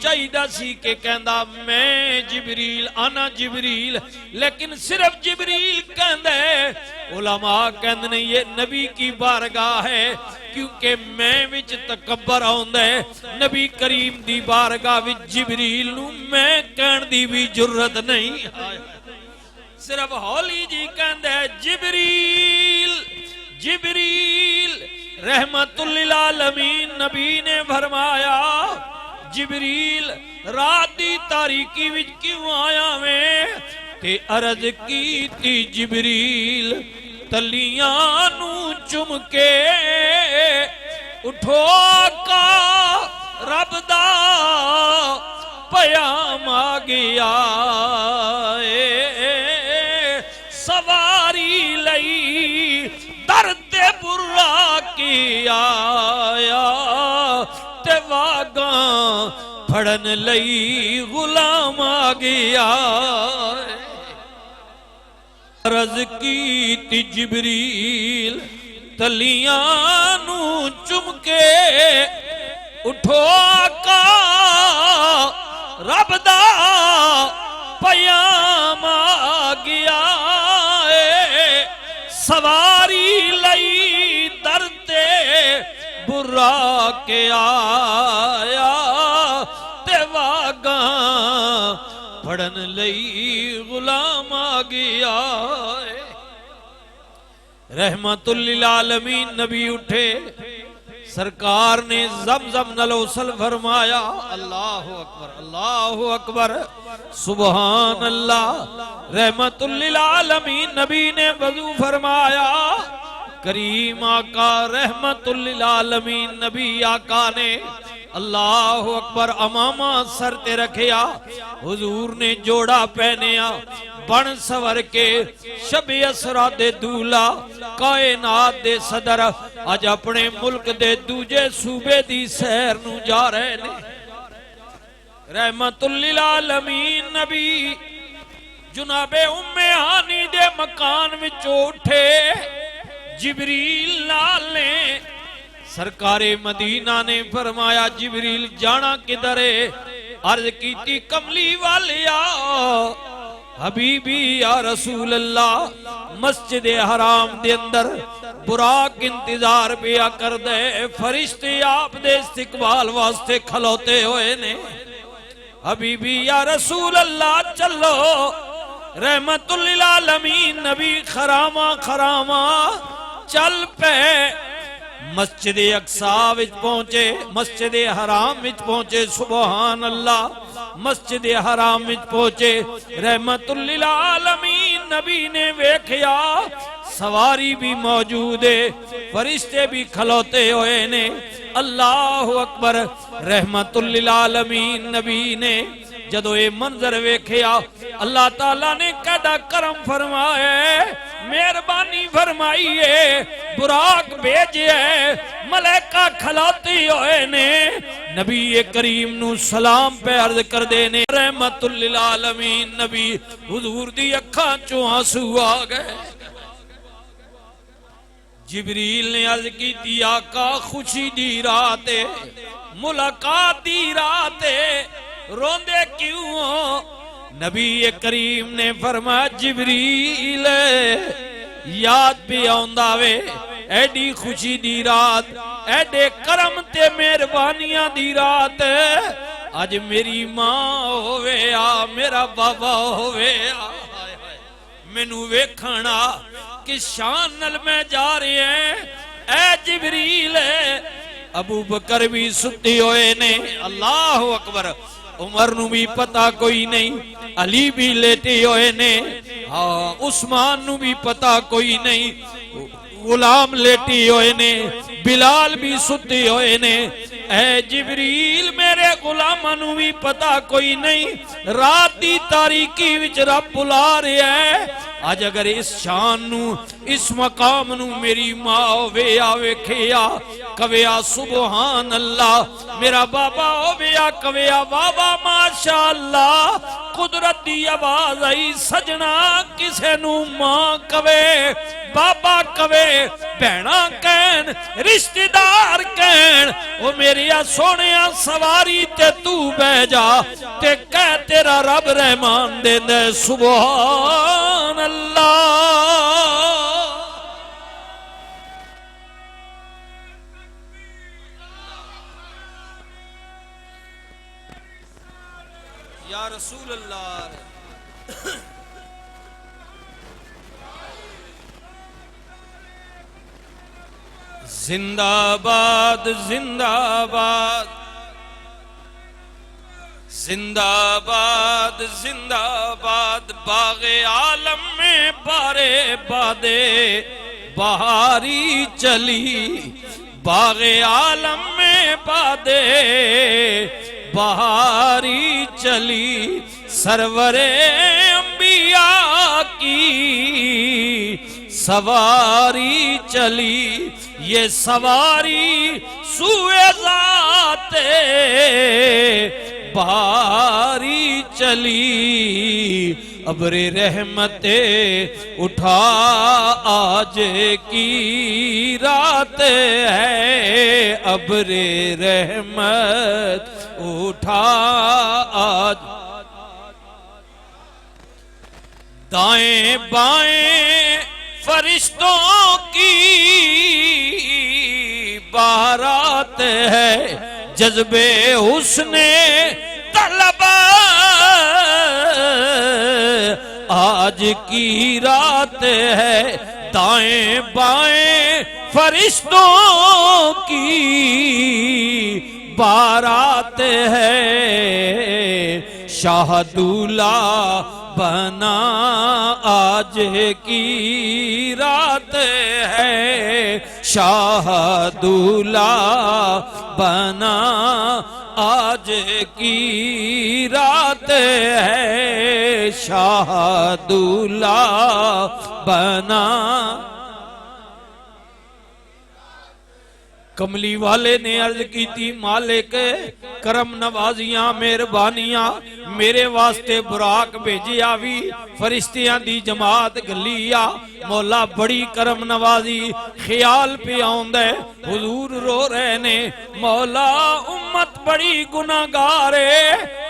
چاہیدہ سی کہ کہندا میں جبریل انا جبریل، لیکن صرف جبریل کہندا ہے۔ علماء کہندے یہ نبی کی بارگاہ ہے، کیونکہ میں وچ تکبر آندا ہے۔ نبی کریم دی بارگاہ وچ جبریل نو میں کہن دی بھی جرت نہیں، صرف ہولی جی کہندا ہے جبریل جبریل۔ رحمت للعالمین نبی نے فرمایا جبریل رات دی تاریکی وچ کیوں آیا میں؟ تے عرض کی تی جبریل تلیاں نو چم کے اٹھو کا رب دا پیام آ گیا، سواری لئی درد برا کی آیا، تے واگاں پھڑن لئی غلام آ گیا۔ عرض کی تی جبریل تلیاں نو چم کے اٹھو کا رب دا پیام آ گیا، سواری لئی درد برا کے آیا، تے واگاں پھڑن لئی غلام آ گیا۔ رحمت للعالمین نبی اٹھے، سرکار نے زمزم نال غسل فرمایا، اللہ اکبر اللہ اکبر سبحان اللہ۔ رحمت للعالمین نبی نے وضو فرمایا، کریم آقا رحمت للعالمین نبی آقا نے اللہ اکبر امامہ سر تے رکھیا، حضور نے جوڑا پہنیا، بن سور کے شب اسرا دے دولا کائنات دے صدر اج اپنے ملک دے دوجے صوبے دی سیر نو جا رہے نے۔ رحمت للعالمین نبی جناب ام ہانی دے مکان وچ اٹھے، جبریل نال نے سرکار مدینہ نے فرمایا جبریل جانا کدھر ہے؟ عرض کیتی کملی والیا حبیبی یا رسول اللہ، مسجد حرام دے اندر براق انتظار پیا کر دے، فرشتے آپ دے استقبال واسطے کھلوتے ہوئے نے۔ حبیبی یا رسول اللہ چلو، رحمت للعالمین نبی خرامہ خرامہ چل پہ، مسجد اقصی وچ پہنچے، مسجد حرام وچ پہنچے، سبحان اللہ، مسجد حرام وچ پہنچے، رحمت للعالمین نبی نے ویکھیا سواری بھی موجود ہے، فرشتے بھی کھلوتے ہوئے نے، اللہ اکبر۔ رحمت للعالمین نبی نے جدو اے منظر ویکھیا، اللہ تعالیٰ نے کیڑا کرم فرمائے، مہربانی فرمائیے، براق بھیجے، ملائکہ کھلاتی ہوئے نے، نبی کریم نو سلام پہ عرض کر دینے، رحمت للعالمین نبی حضور دی اکھاں چوں آنسو آ گئے۔ جبریل نے عرض کی تھی آقا خوشی دی رات ہے، ملاقات دی رات ہے، روندے کیوں ہو؟ نبی کریم نے فرمایا جبریل یاد بھی آندا وے، ایڈی خوشی دی رات، ایڈے کرم تے مہربانیاں دی رات، آج میری ماں ہوئے آ، میرا بابا ہوئے آ، مینوں ویکھنا کس شان نل میں جا رہے ہیں، اے جبریل ابو بکر بھی ستی ہوئے نے، اللہ اکبر، عمر نو بھی پتا کوئی نہیں، علی بھی لیٹے ہوئے نے، عثمان نو بھی پتا کوئی نہیں، غلام لیٹی ہوئے نے، بلال بھی ستی ہوئے نے، اے جبریل میرے غلاماں نو بھی پتا کوئی نہیں، رات دی تاریکی وچ رب بلا رہا ہے، آج اگر اس شان نو اس مقام نو میری ماں ہوئے آوے کھیا کویا سبحان اللہ، میرا بابا ہوئے کویا بابا ماشاءاللہ، قدرت دی آواز آئی سجنا کسے نو ماں کوے بابا کوے بہنا کہن رشتہ دار کہن او میریا سونیا سواری تے تو بہ جا تے کہہ تیرا رب رحمان دے دے سبحان اللہ یا رسول اللہ زندہ باد زندہ باد زندہ باد زندہ باد باغ عالم میں بارے بادے بہاری چلی باغ عالم میں بادے بہاری چلی سرور انبیاء کی سواری چلی یہ سواری سوئے ذات باری چلی ابر رحمت اٹھا آج کی رات ہے ابر رحمت اٹھا آج دائیں بائیں فرشتوں کی بارات ہے جذب حسن طلب آج کی رات ہے دائیں بائیں فرشتوں کی بارات ہے شاہ دولہ بنا آج کی رات ہے شاہ دولہ بنا آج کی رات ہے شاہ دولہ بنا کملی والے نے عرض کی تھی مالک کرم نوازیاں مہربانیاں میرے واسطے براق بھیجی آوی فرشتیاں دی جماعت گلیا مولا بڑی کرم نوازی خیال پہ آؤندے حضور رو رہے نے مولا امت بڑی گناہگارے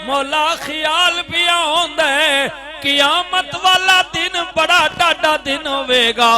مولا خیال پہ آؤندے قیامت والا دن بڑا ڈاڈا دن ہوئے گا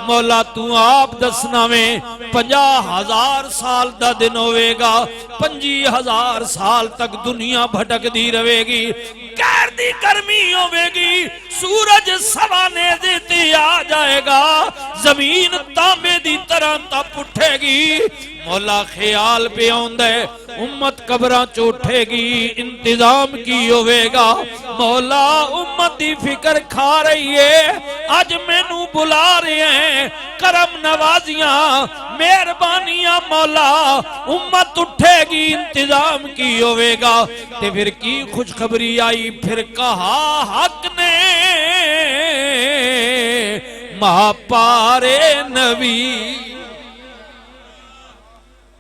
مولا تو آپ دسنا میں 50,000 سال دا دن ہوئے گا 25,000 سال تک دنیا بھٹک دی رہے گی کہر دی گرمی ہوئے گی سورج سوانے دیتی آ جائے گا زمین تانبے دی طرح تپ اٹھے گی مولا خیال پہ آندے امت قبرہ چوٹھے گی انتظام کی ہوئے گا مولا امت دی فکر کھا رہی ہے آج میں نو بلا رہے ہیں کرم نوازیاں مہربانیاں مولا امت اٹھے گی انتظام کی ہوئے گا تے پھر کی خوشخبری آئی پھر کہا حق نے ماں پارے نبی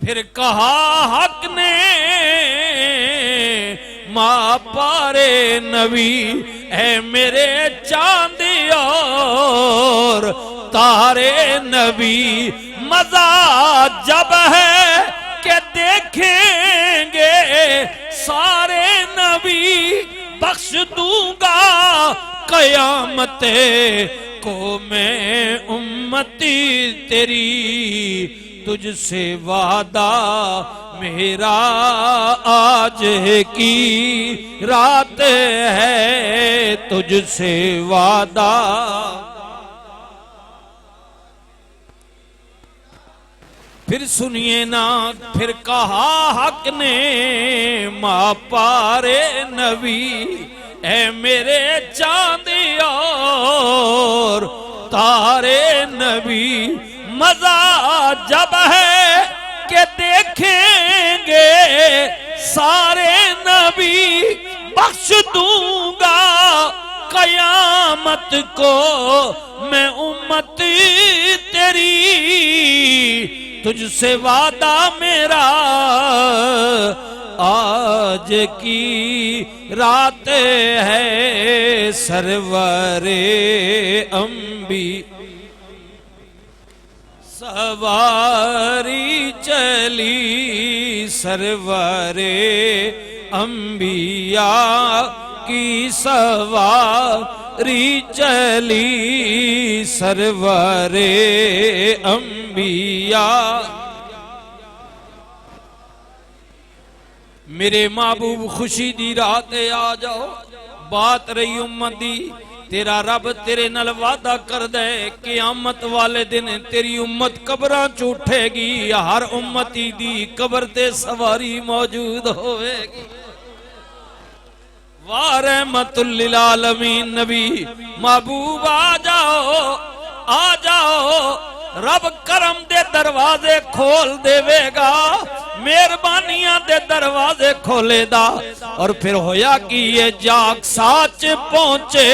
پھر کہا حق نے ماں پارے نبی اے میرے چاند اور تارے نبی مزہ جب ہے کہ دیکھیں گے سارے نبی بخش دوں گا قیامت کو میں امتی تیری تجھ سے وعدہ میرا آج کی رات ہے تجھ سے وعدہ پھر سنیے نا پھر کہا حق نے ماں پارے نبی اے میرے چاند اور تارے نبی مزہ جب ہے کہ دیکھیں گے سارے نبی بخش دوں گا قیامت کو میں امت تیری تجھ سے وعدہ میرا آج کی رات ہے سرور انبی سواری چلی سرور انبیاء کی سواری چلی سرور انبیاء. میرے محبوب خوشی دی رات آ جاؤ. بات رہی امت دی، تیرا رب تیرے نال وعدہ کر دے قیامت والے دن تیری امت قبراں چ اٹھے گی، ہر امتی دی قبر تے سواری موجود ہوئے گی. وَرَحْمَةٌ لِّلْعَالَمِينَ نبی محبوب آ جاؤ آ جاؤ. رب کرم دے دروازے کھول دے گا، مہربانیاں دے دروازے کھولے دا. اور پھر ہویا کہ یہ جاگ ساچ پہنچے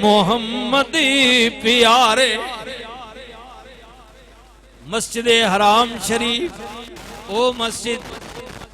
محمدی پیارے. مسجد حرام شریف او مسجد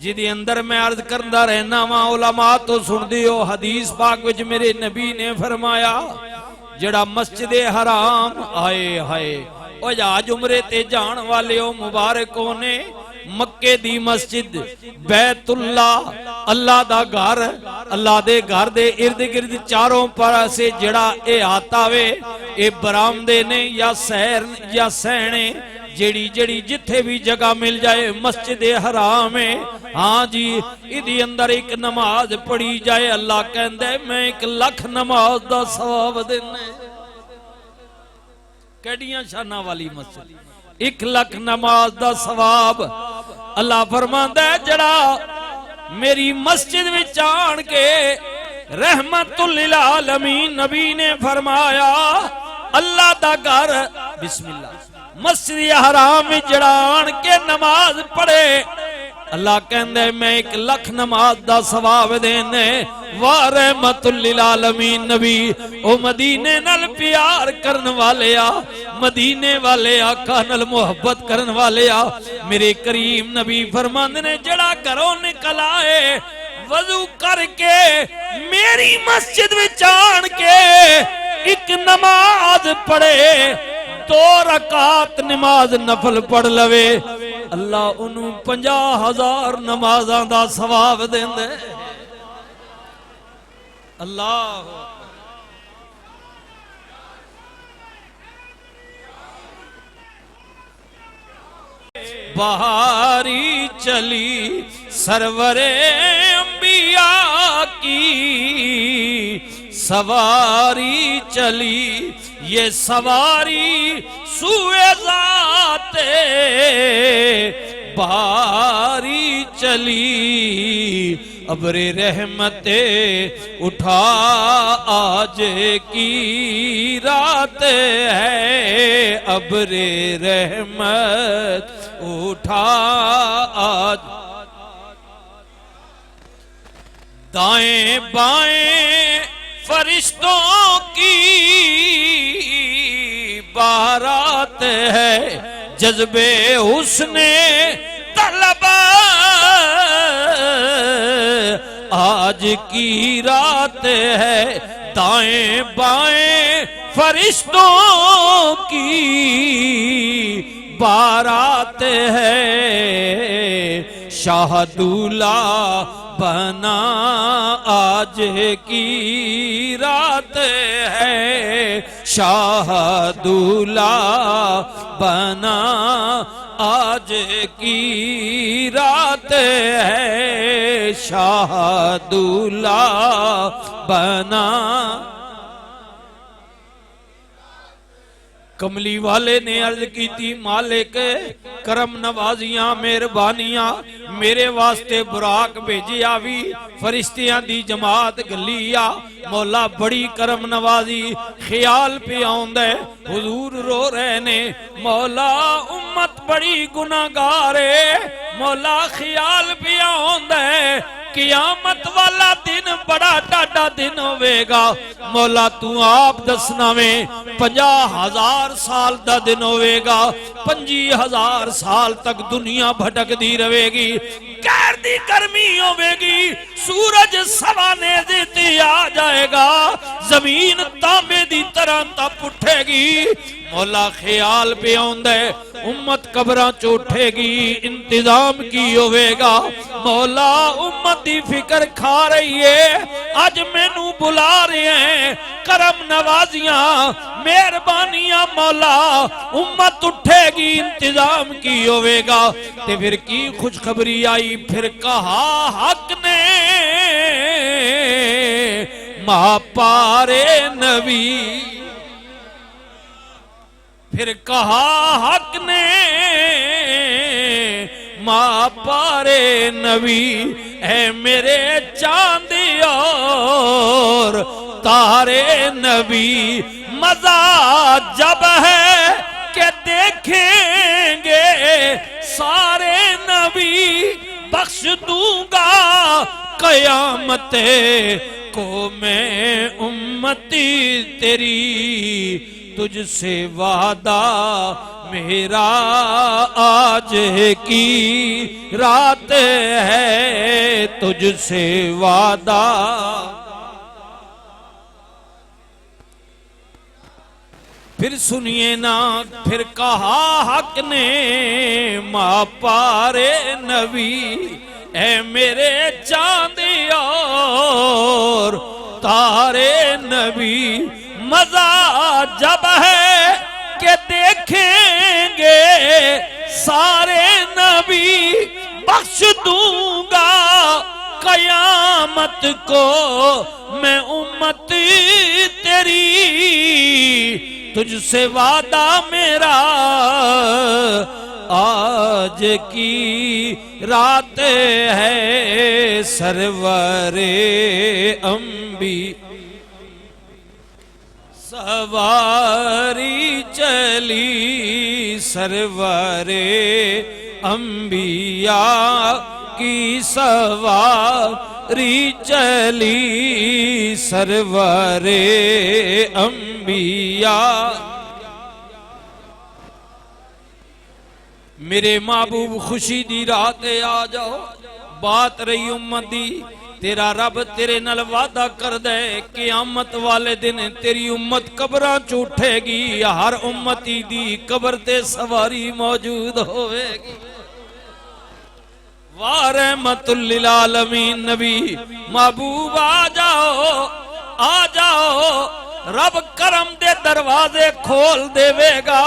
جدی اندر میں عرض کردہ رہنا وہاں علماء تو سن دیو. حدیث پاک وچ میرے نبی نے فرمایا جڑا مسجد حرام آئے ہائے او جاج عمرے تے جان والے او مبارکوں نے مکے دی مسجد بیت اللہ اللہ دا گھر اللہ دے گھر دے ارد گرد چاروں پر سے جڑا اے آتا وے اے برامدے نے یا سہر یا سہنے جڑی جڑی جتھے بھی جگہ مل جائے مسجد حرام ہے. ہاں جی ادھی اندر ایک نماز پڑھی جائے اللہ کہندے میں 1,00,000 نماز دا ثواب دینے. کیڑیاں شانہ والی مسجد 1,00,000 نماز دا ثواب. اللہ فرماندا ہے جڑا میری مسجد وچ آن کے رحمت للعالمین نبی نے فرمایا اللہ دا گھر بسم اللہ مسجد حرام جڑا آن کے نماز پڑھے اللہ کہندے میں 1,00,000 نماز دا ثواب دینے. وَرَحْمَةٌ لِّلْعَالَمِينَ نبی او مدینے نال پیار کرن والے آ مدینے والے آقا نال محبت کرن والے آ. میرے کریم نبی فرماندے نے جڑا گھروں نکل آئے وضو کر کے میری مسجد وچ آن کے ایک نماز پڑھے 2 رکعت نماز نفل پڑھ لوے اللہ انہوں 50,000 نمازاں دا ثواب دیندے. اللہ بہاری چلی سرور انبیاء کی سواری چلی یہ سواری سوئے ذات باری چلی ابر رحمت اٹھا آج کی رات ہے ابر رحمت اٹھا آج. دائیں بائیں فرشتوں کی بارات ہے جذبے حسن طلب آج کی رات ہے. دائیں بائیں فرشتوں کی بارات ہے شاہ دولہ بنا آج کی رات ہے شاہ دولہ بنا آج کی رات ہے شاہ دولہ بنا. کملی والے نے عرض کی تھی مالک کرم نوازیاں مہربانیاں میرے واسطے براق بھیجی آوی فرشتیاں دی جماعت گلیا مولا بڑی کرم نوازی خیال پہ آؤندے حضور رو رہے نے مولا امت بڑی گناہگارے مولا خیال پہ آؤندے قیامت والا دن بڑا ڈاڈا دن ہوئے گا مولا تو آپ دسنا میں 50,000 سال دا دن ہوئے گا 25,000 سال تک دنیا بھٹک دی رہے گی کیر دی گرمی ہوئے گی سورج سوانے دیتی آ جائے گا زمین تا تانبے دی طرح تپ اٹھے گی مولا خیال پہ آندا ہے امت قبراں چ اٹھے گی انتظام کی ہوے گا مولا امت دی فکر کھا رہی ہے اج مینوں بلا رہے ہیں کرم نوازیاں مہربانیاں مولا امت اٹھے گی انتظام کی ہوے گا تے پھر کی خوشخبری آئی پھر کہا حق نے ماں پارے نبی پھر کہا حق نے ماں پارے نبی اے میرے چاند اور تارے نبی مزہ جب ہے کہ دیکھیں گے سارے نبی بخش دوں گا قیامت کو میں امتی تیری تجھ سے وعدہ میرا آج کی رات ہے تجھ سے وعدہ پھر سنیے نا پھر کہا حق نے ماں پارے نبی اے میرے چاند اور تارے نبی مزہ جب ہے کہ دیکھیں گے سارے نبی بخش دوں گا قیامت کو میں امت تیری تجھ سے وعدہ میرا آج کی رات ہے سرور انبی سواری چلی سرور انبیاء کی سواری چلی سرور انبیاء میرے محبوب خوشی دی رات آ جاؤ بات رہی امت دی تیرا رب تیرے نال وعدہ کر دے قیامت والے دن تیری امت قبراں چ اٹھے گی ہر امتی دی قبر تے سواری موجود ہوئے گی وَرَحْمَةٌ لِّلْعَالَمِينَ نبی محبوب آ جاؤ رب کرم دے دروازے کھول دے گا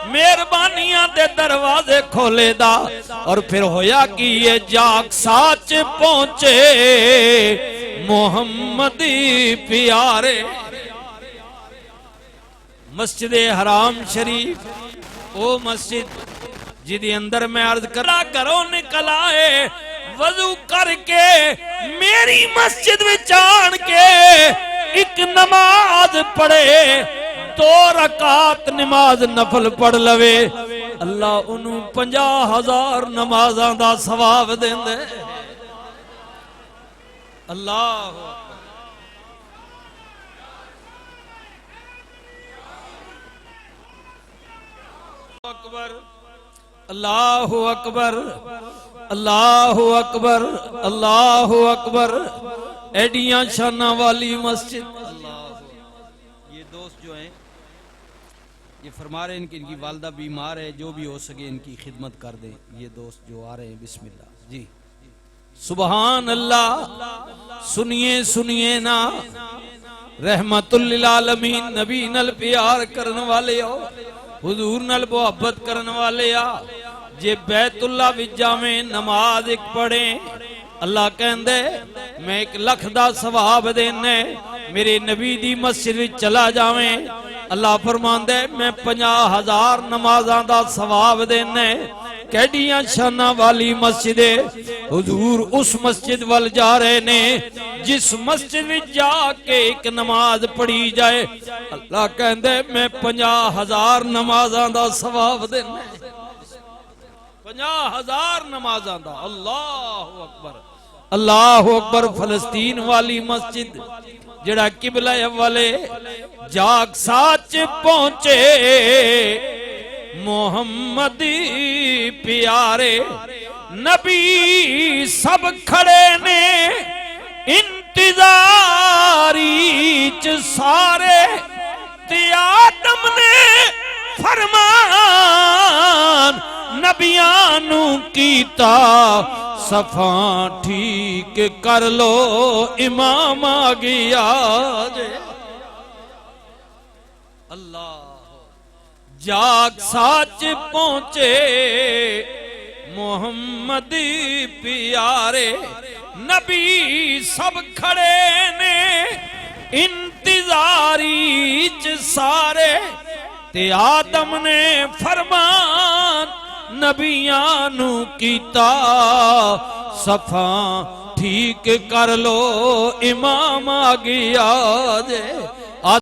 مہربانیاں دے دروازے کھولے دا اور پھر ہویا کہ یہ جاگ ساچ پہنچے محمدی پیارے مسجد حرام شریف او مسجد جدی اندر میں عرض کرا گھروں نکل آئے وضو کر کے میری مسجد میں چان کے ایک نماز پڑھے 2 رکعت نماز نفل پڑھ لوے اللہ انہوں 50,000 نمازاں دا ثواب دیں دے اللہ اکبر اللہ اکبر اللہ اکبر اللہ اکبر ایڈیاں شانہ والی مسجد یہ دوست جو ہیں یہ فرما رہے ہیں کہ ان کی والدہ بیمار ہے جو بھی ہو سکے ان کی خدمت کر دیں یہ دوست جو آ رہے ہیں بسم اللہ جی سبحان اللہ سنیے نا رحمت للعالمین نبی نل پیار کرن والے ہو حضور نل محبت کرن والے آ جے بیت اللہ وجہ میں نماز ایک پڑھیں اللہ کہندے میں 1 لکھ دا ثواب دینے میرے نبی دی مسجد وچ چلا جاویں اللہ فرماندے میں 50,000 نمازاں دا ثواب دینے کیڈیاں شانہ والی مسجد حضور اس مسجد وال جا رہے نے جس مسجد میں جا کے ایک نماز پڑھی جائے اللہ کہندے میں 50,000 نمازاں دا ثواب دینے 50,000 نمازاں دا اللہ اکبر اللہ اکبر فلسطین والی مسجد جڑا قبلہ اولے جاگ ساچ پہنچے محمدی پیارے نبی سب کھڑے نے انتظاری چ سارے نبیاں نو کیتا صفاں ٹھیک کر لو امام آ گیا جے اللہ جاگ ساچ پہنچے محمد پیارے نبی سب کھڑے نے انتظاری چ سارے تے آدم نے فرمان نبیاں نو کیتا صفاں ٹھیک کر لو امام آ گیا جے